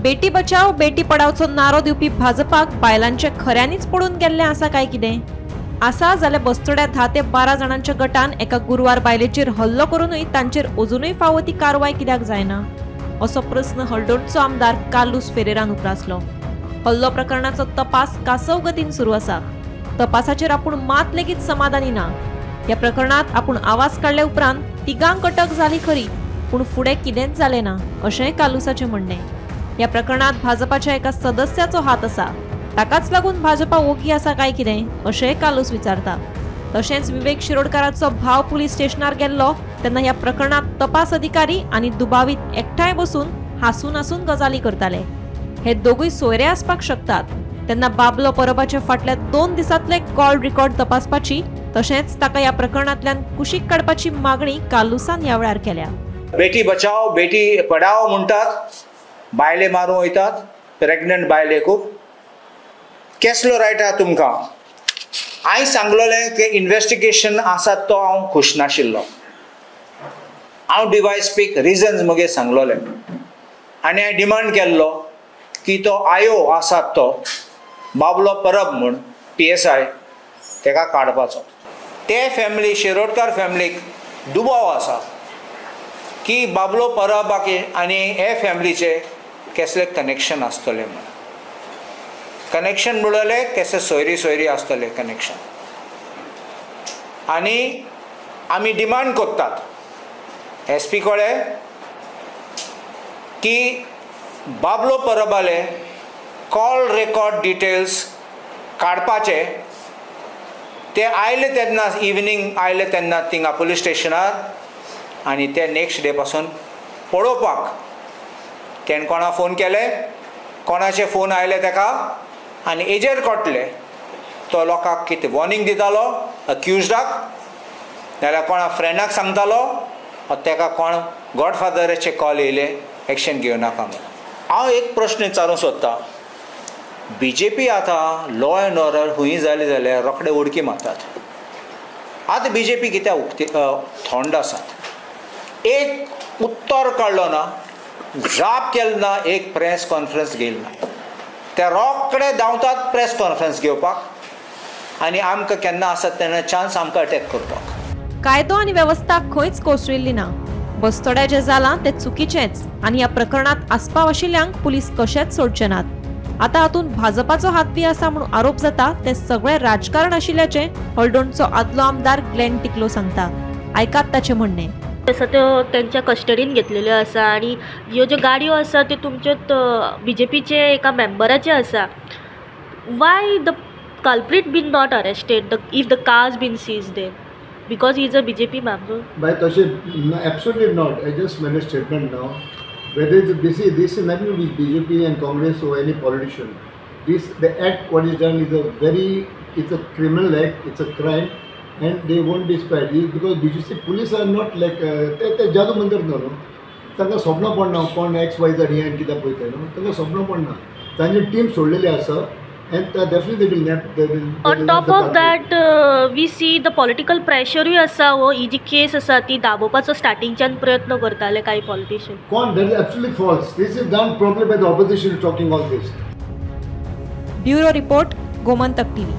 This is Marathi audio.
बेटी बचाव बेटी पढावचो नारो दिवपी भाजपाक बायलांचे खऱ्यांनीच पडून गेल्ले आसा काय कितें? आसा जाल्यार बस्तोड्या 10 ते 12 जाणांच्या गटान एका गुरुवार बायलेचेर हल्लो करूनय तांचेर अजूनय फावो ती कारवाय कित्याक जायना असो प्रस्न हळडोणचो आमदार कार्लोस फेरेरान उप्रासलो। हल्लो प्रकरणाचो तपास कासव गतीन सुरू आसा। तपासाचेर आपूण मात लेगीत समाधानी ना। ह्या प्रकरणात आपूण आवाज काडले उपरांत तिगांक अटक जाली खरी, पूण फुडें कितेंच जालें ना अशेंय कार्लोसाचें म्हणणें। ह्या प्रकरणात भाजपाच्या एका सदस्याचो हात आसा, ताकाच लागून भाजपा ओगी आसा काय कितें अशेंय कार्लोस विचारता। तशेंच विवेक शिरोडकाराचो भाव पुलीस स्टेशनार गेल्लो तेन्ना ह्या प्रकरणात तपास अधिकारी आनी दुबावीत एकठांय बसून हांसून हांसून गजाली करताले। हे दोगूय सोयरे आसपाक शकतात। तेन्ना बाबलो परबाचे फाटल्या 2 दिसांतले कॉल रेकॉर्ड तपासपाची तशेंच ताका ह्या प्रकरणांतल्यान कुशीक काडपाची मागणी कार्लोसान ह्या वेळार केल्या। बेटी बचाव बेटी पढाओ म्हणटात, बायले मारूं वयतात, प्रेग्नंट बायलेकूय केसलो रायट आहा तुमकां? हांवें सांगलोलें की इन्वेस्टिगेशन आसा तो हांव खूश नाशिल्लो। हांव डिवायस स्पीक रिजन्स म्हगे सांगलोले आनी हांवें डिमांड केल्लो की तो आयो आसा तो बाबलो परब म्हूण PSI तेका काडपाचो। ते फॅमिली शिरोडकार फॅमिलीक दुबाव आसा की बाबलो परबाक आनी हे फॅमिलीचे कसले कनेक्शन आसतले म्हूण। कनेक्शन म्हणले कसे सोयरी सोयरी आसतले कनेक्शन। आनी आमी डिमांड करतात SP कोळे की बाबलो परबाले कॉल रेकॉर्ड डिटेल्स काडपाचे। ते आयले तेन्ना इवनिंग आयले तेन्ना थिंगा पुलीस स्टेशनार आनी ते नेक्स्ट डे पासून पळोवपाक तेणें कोणा फोन केले, कोणाचे फोन आयले तेका आनी हेजेर कोटले तो लोकांक कितें वॉर्निंग दितालो अक्युज्डाक, नाल्यार कोणा फ्रेंडाक सांगतालो, तेका कोण गॉडफादराचे कॉल येयले एक्शन घेवं नाका म्हणून। हांव एक प्रश्न विचारूंक सोदतां, BJP आतां लॉ एंड ऑर्डर खूंय जालें जाल्यार रोखडे उडकी मारतात। आतां BJP कित्याक थंड आसात? एक उत्तर काडलो ना, जाप केलो ना, एक प्रेस कॉन्फरन्स घेयली ना, ते रोखडे धांवतात प्रेस कॉन्फरन्स घेवपाक आनी आमकां केन्ना आसत तेन्ना चान्स आमकां अटॅक करपाक। कायदो आनी वेवस्था खंयच कोसळिल्ली ना। बस्तोड्या जें जालां तें चुकीचेंच आनी ह्या प्रकरणात आस्पाव आशिल्ल्यांक पुलीस कशेंच सोडचे नात। आतां हातूंत भाजपाचो हात बी आसा म्हूण आरोप जाता तें सगळें राजकारण आशिल्ल्याचें हळडोणचो आदलो आमदार ग्लेन टिकलो सांगता। आयकात ताचें म्हणणें। तसं त्यो त्यांच्या कस्टडीन घेतलेल्यो आसा आनी ह्यो ज्यो गाडयो आसा त्यो तुमच्योच BJPचे एका मेंबराचे आसा। Why the culprit been not arrested if the cars been seize then because he is a BJP member? By Toshi, no, absolutely not. I just made a statement now. Whether this is nothing with BJP and Congress or any politician. The act what is done is it's a criminal act, it's a crime, and they won't be spared because BJP police are not like ते जादू मंदिर न्हू, तांकां स्वप्न पडना कोण XYZ हे आनी कित्याक पळयता न्हू, तांकां स्वप्न पडना। तांची टीम सोडलेली आसा and definitely they will on top of that we see the political pressure आसा हो ही जी केस आसा ती दाबोवपाचो स्टार्टिंगच्यान प्रयत्न करताले काही पॉलिटिशियन। कोण? that is absolutely false. This is done probably by the opposition talking all this. Bureau report, Gomantak TV।